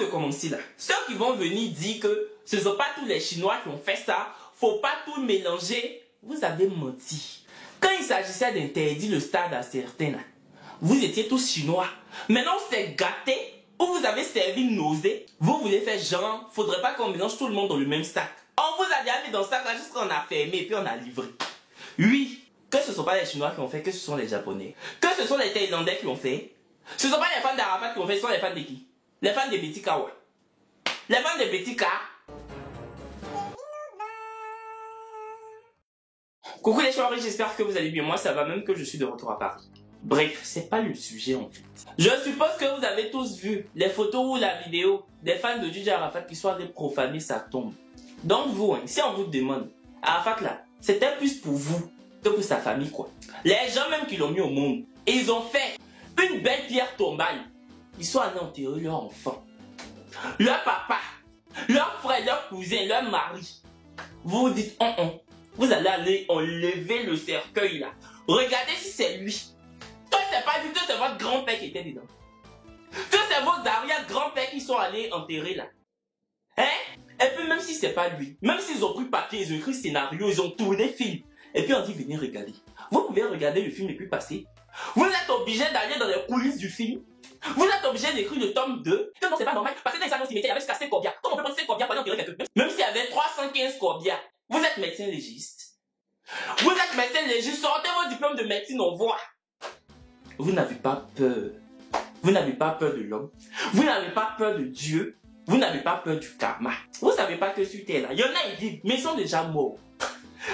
de commencer là, ceux qui vont venir dire que ce ne sont pas tous les Chinois qui ont fait ça, faut pas tout mélanger, vous avez menti. Quand il s'agissait d'interdire le stade à certains là, vous étiez tous Chinois. Maintenant c'est gâté, ou vous avez servi nausée, vous voulez faire genre, faudrait pas qu'on mélange tout le monde dans le même sac. On vous a déjà mis dans ce sac là jusqu'à on a fermé et puis on a livré. Oui, que ce ne sont pas les Chinois qui ont fait, que ce sont les Japonais. Que ce sont les Thaïlandais qui ont fait. Ce ne sont pas les fans d'Arafat qui ont fait, ce sont les fans de qui? Les fans de Betty Kawa. Les fans de Betty K. Coucou les chéris, j'espère que vous allez bien. Moi ça va, même que je suis de retour à Paris. Bref, c'est pas le sujet en fait. Je suppose que vous avez tous vu les photos ou la vidéo des fans de DJ Arafat qui sont allés profaner sa tombe. Donc vous, hein, si on vous demande, Arafat là, c'était plus pour vous que pour sa famille quoi. Les gens même qui l'ont mis au monde, ils ont fait une belle pierre tombale. Ils sont allés enterrer leur enfant, leur papa, leur frère, leur cousin, leur mari. Vous vous dites, vous allez aller enlever le cercueil là. Regardez si c'est lui. Toi c'est pas lui, que c'est votre grand-père qui était dedans. Que c'est vos arrière-grands-pères qui sont allés enterrer là. Hein? Et puis même si c'est pas lui, même s'ils ont pris papier, ils ont écrit scénario, ils ont tourné film. Et puis on dit venez regarder. Vous pouvez regarder le film et puis passer. Vous êtes obligé d'aller dans les coulisses du film. Vous êtes obligé d'écrire le tome 2. Que non, c'est pas normal. Parce que dans les annonces immédiates, il y avait jusqu'à 5 corbières. Comment on peut prendre 5 corbières pour aller enterrer quelqu'un? Même s'il y avait 315 corbières. Vous êtes médecin légiste. Vous êtes médecin légiste. Sortez vos diplômes de médecine, on voit. Vous n'avez pas peur. Vous n'avez pas peur de l'homme. Vous n'avez pas peur de Dieu. Vous n'avez pas peur du karma. Vous savez pas que sur terre là, il y en a ils vivent, mais ils sont déjà morts.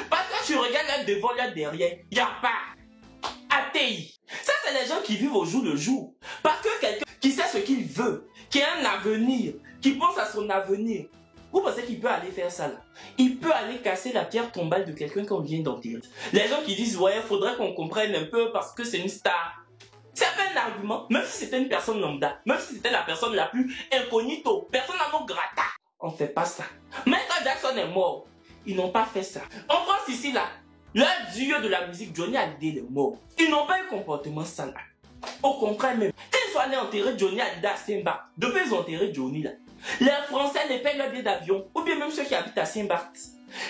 Parce que tu regardes là devant, là derrière, il n'y a pas. Athée. Ça, c'est les gens qui vivent au jour le jour. Parce que quelqu'un qui sait ce qu'il veut, qui a un avenir, qui pense à son avenir, vous pensez qu'il peut aller faire ça là? Il peut aller casser la pierre tombale de quelqu'un qu'on vient d'enterrer. Les gens qui disent, ouais, faudrait qu'on comprenne un peu parce que c'est une star. C'est pas un argument, même si c'était une personne lambda, même si c'était la personne la plus incognito, personne n'a non grata. On fait pas ça. Michael Jackson est mort. Ils n'ont pas fait ça. En France ici là, le dieu de la musique Johnny Hallyday est mort. Ils n'ont pas eu comportement sale. Au contraire même, quand ils sont allés enterrer Johnny Hallyday à Saint-Barth, depuis ils ont enterré Johnny là, les Français les payent leur billet d'avion, ou bien même ceux qui habitent à Saint-Barth.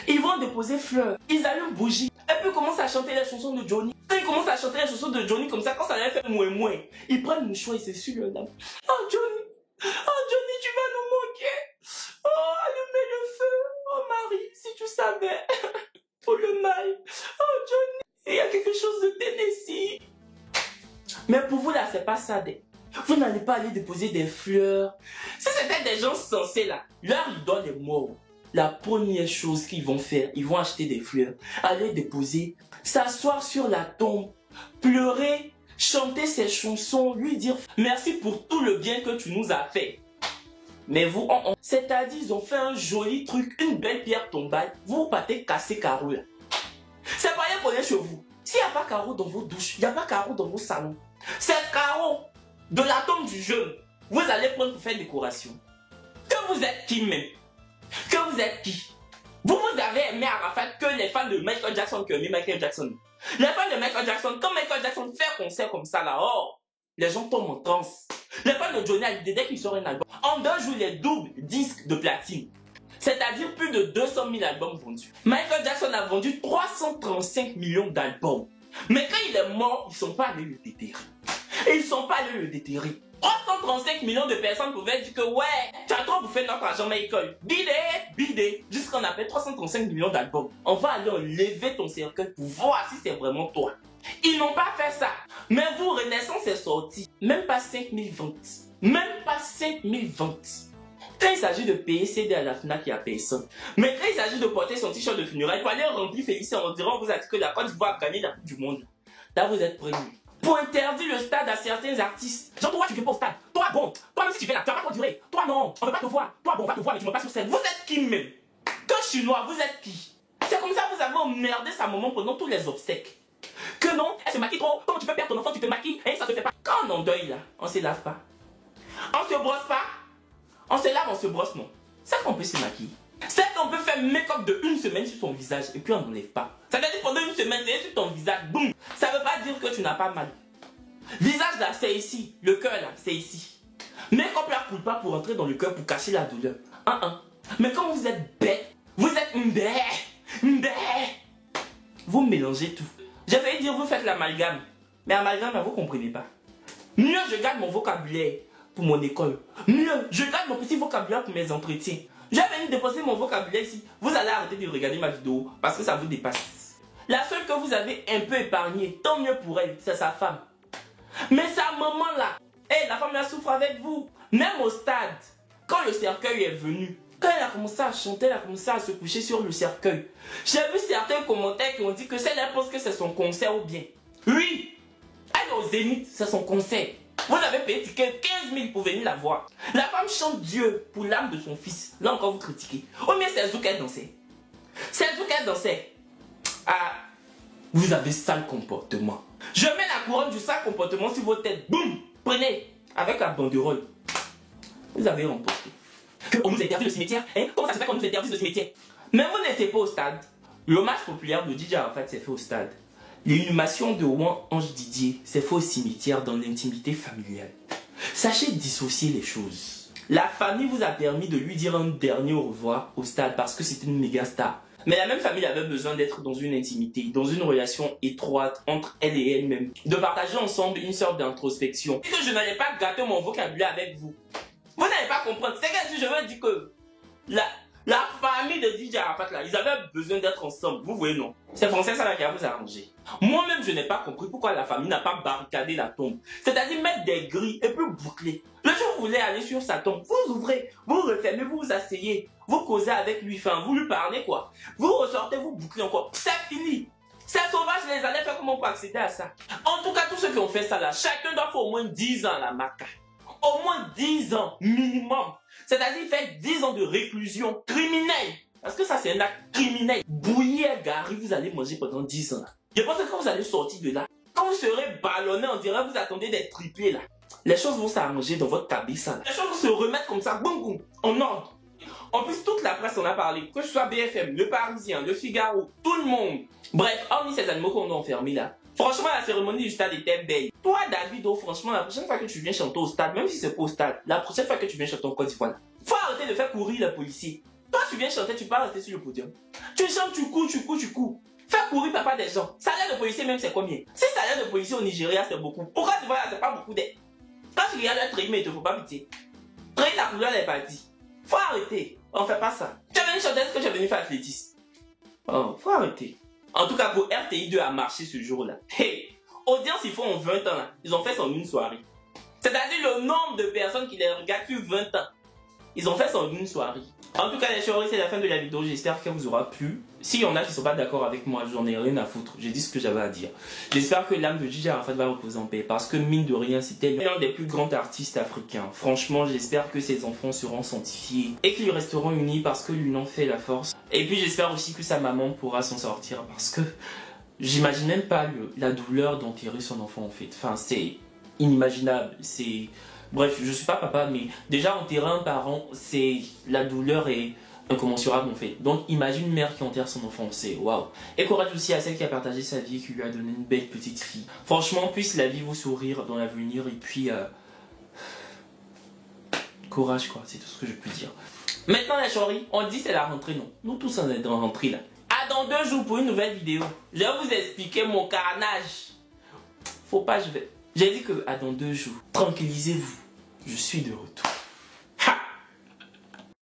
Ils vont déposer fleurs, ils allument bougies, et puis ils commencent à chanter les chansons de Johnny. Quand ils commencent à chanter les chansons de Johnny comme ça, quand ça leur fait mouais, ils prennent le choix et s'essuient leur dame. Oh Johnny, tu vas nous manquer. Oh, allumez le feu. Oh Marie, si tu savais. Oh le mal. Oh Johnny, il y a quelque chose de Tennessee. Mais pour vous là, c'est pas ça. Vous n'allez pas aller déposer des fleurs. Si c'était des gens sensés là, leur idole est mort. La première chose qu'ils vont faire, ils vont acheter des fleurs, aller déposer, s'asseoir sur la tombe, pleurer, chanter ses chansons, lui dire merci pour tout le bien que tu nous as fait. Mais vous, c'est-à-dire ils ont fait un joli truc, une belle pierre tombale, vous partez casser carreau là. C'est pas rien qu'on est chez vous. S'il n'y a pas carreau dans vos douches, il n'y a pas carreau dans vos salons. C'est carreau de la tombe du jeune. Vous allez prendre pour faire décoration. Que vous êtes qui même? Que vous êtes qui? Vous avez aimé Arafat que les fans de Michael Jackson qui ont aimé Michael Jackson. Les fans de Michael Jackson, quand Michael Jackson fait un concert comme ça là, oh, les gens tombent en transe. Les fans de Johnny Hallyday, dès qu'il sort un album, en 2 jours, il est double disque de platine. C'est-à-dire plus de 200 000 albums vendus. Michael Jackson a vendu 335 millions d'albums. Mais quand il est mort, ils ne sont pas allés le déterrer. Et ils ne sont pas allés le déterrer. 335 millions de personnes pouvaient dire que ouais, tu as trop bouffé notre argent Michael. Bidé, jusqu'on appelle 335 millions d'albums. On va aller enlever ton cercueil pour voir si c'est vraiment toi. Ils n'ont pas fait ça. Mais vous, Renaissance est sorti. Même pas 5000 ventes. Même pas 5000 ventes. Quand il s'agit de payer CD à la FNAC, il n'y a personne. Mais quand il s'agit de porter son t-shirt de funérailles, pour aller remplir Félicien, on dirait on vous a dit que la Côte d'Ivoire a gagné la Coupe du Monde. Là, vous êtes prévenus. Pour interdire le stade à certains artistes. Genre, toi, tu viens pas au stade. Toi, bon. Toi, même si tu viens là, tu vas pas trop durer. Toi, non. On veut pas te voir. Toi, bon, on va te voir, mais tu montes pas sur scène. Vous êtes qui même? Que chinois, vous êtes qui? C'est comme ça que vous avez emmerdé sa maman pendant tous les obsèques. Que non, elle se maquille trop. Comment tu peux perdre ton enfant, tu te maquilles et ça se fait pas. Quand on endeuille là, on se lave pas. On se brosse pas. On se lave, on se brosse, non. C'est qu'on peut se maquiller. C'est qu'on peut faire make-up de 1 semaine sur son visage et puis on n'enlève pas. Ça veut dire pendant 1 semaine, c'est sur ton visage, boum. Ça veut pas dire que tu n'as pas mal. Visage là, c'est ici. Le cœur là, c'est ici. Mais qu'on ne coule pas pour entrer dans le cœur pour cacher la douleur. Mais quand vous êtes bête, vous êtes une bête. Vous mélangez tout. J'ai failli dire vous faites l'amalgame. Mais amalgame, vous ne comprenez pas. Mieux je garde mon vocabulaire pour mon école. Mieux je garde mon petit vocabulaire pour mes entretiens. Je vais venir déposer mon vocabulaire ici. Vous allez arrêter de regarder ma vidéo parce que ça vous dépasse. La seule que vous avez un peu épargnée, tant mieux pour elle, c'est sa femme. Mais sa maman là, la femme là souffre avec vous. Même au stade, quand le cercueil est venu, quand elle a commencé à chanter, elle a commencé à se coucher sur le cercueil. J'ai vu certains commentaires qui ont dit que celle-là pense que c'est son concert ou bien. Oui, elle est au Zénith, c'est son concert. Vous avez payé ticket 15 000 pour venir la voir. La femme chante Dieu pour l'âme de son fils. Là encore vous critiquez. Oh mais c'est Zou qu'elle dansait. C'est Zou qu'elle dansait. Ah, vous avez sale comportement. Je mets la couronne du sale comportement sur vos têtes. Boum, prenez avec la banderole. Vous avez remporté. On nous interdit le cimetière, hein? Comment ça se fait qu'on nous interdise le cimetière? Mais vous n'étiez pas au stade. L'hommage populaire de DJ Arafat s'est fait au stade. L'inhumation de Ouan Ange Didier s'est fait au cimetière dans l'intimité familiale. Sachez dissocier les choses. La famille vous a permis de lui dire un dernier au revoir au stade parce que c'était une méga star. Mais la même famille avait besoin d'être dans une intimité, dans une relation étroite entre elle et elle-même. De partager ensemble une sorte d'introspection. Et que je n'allais pas gâter mon vocabulaire avec vous. Vous n'allez pas comprendre. C'est que si je veux dire que la famille de DJ Arafat là, ils avaient besoin d'être ensemble. Vous voyez non? C'est français ça là qui a vous arrangé. Moi-même je n'ai pas compris pourquoi la famille n'a pas barricadé la tombe. C'est-à-dire mettre des grilles et puis boucler. Le jour où vous voulez aller sur sa tombe, vous ouvrez, vous refermez, vous vous asseyez, vous causez avec lui, enfin vous lui parlez quoi. Vous ressortez, vous bouclez encore. C'est fini. Ces sauvages les allaient faire comment pour accéder à ça? En tout cas tous ceux qui ont fait ça là, chacun doit faire au moins 10 ans à la maca. Au moins 10 ans minimum. C'est-à-dire faire 10 ans de réclusion criminelle. Parce que ça c'est un acte criminel. Bouillir Gary, vous allez manger pendant 10 ans. Je pense que quand vous allez sortir de là, quand vous serez ballonné, on dirait vous attendez d'être triplé là. Les choses vont s'arranger dans votre cabine là. Les choses vont se remettre comme ça, boum boum, en ordre. En plus, toute la presse en a parlé. Que ce soit BFM, Le Parisien, Le Figaro, tout le monde. Bref, hormis ces animaux qu'on a enfermés là. Franchement, la cérémonie du stade était belle. Toi, Davido, franchement, la prochaine fois que tu viens chanter au stade, même si c'est pas au stade, la prochaine fois que tu viens chanter en Côte d'Ivoire, faut arrêter de faire courir les policiers. Toi, tu viens chanter, tu peux rester sur le podium. Tu chantes, tu cours. Fais courir papa des gens. Salaire de policier même, c'est combien? Si salaire de policier au Nigeria, c'est beaucoup. Pourquoi tu vois là, c'est pas beaucoup d'aide? Quand tu regardes le train, mais il te faut pas pitié. Train, la couleur est partie. Faut arrêter. On fait pas ça. Tu es venu chanter ce que tu es venu faire athlétisme. Oh, faut arrêter. En tout cas, pour RTI2 a marché ce jour-là. Hey, audience, ils font en 20 ans là. Ils ont fait ça en une soirée. C'est-à-dire le nombre de personnes qui les regardent sur 20 ans. Ils ont fait ça en une soirée. En tout cas, les chéris, c'est la fin de la vidéo. J'espère qu'elle vous aura plu. S'il y en a qui ne sont pas d'accord avec moi, j'en ai rien à foutre. J'ai dit ce que j'avais à dire. J'espère que l'âme de DJ Arafat va reposer en paix. Parce que mine de rien, c'était l'un des plus grands artistes africains. Franchement, j'espère que ses enfants seront sanctifiés. Et qu'ils resteront unis parce que l'union fait la force. Et puis j'espère aussi que sa maman pourra s'en sortir. Parce que j'imagine même pas la douleur d'enterrer son enfant en fait. Enfin, c'est inimaginable. C'est... Bref, je suis pas papa, mais déjà enterrer un parent, c'est... La douleur est incommensurable en fait. Donc imagine une mère qui enterre son enfant, c'est waouh. Et courage aussi à celle qui a partagé sa vie et qui lui a donné une belle petite fille. Franchement, puisse la vie vous sourire dans l'avenir et puis... courage quoi, c'est tout ce que je peux dire. Maintenant les chéris, on dit c'est la rentrée, non? Nous tous on est dans la rentrée là. À dans 2 jours pour une nouvelle vidéo. Je vais vous expliquer mon carnage. Faut pas, je vais... J'ai dit que à dans 2 jours, tranquillisez-vous, je suis de retour.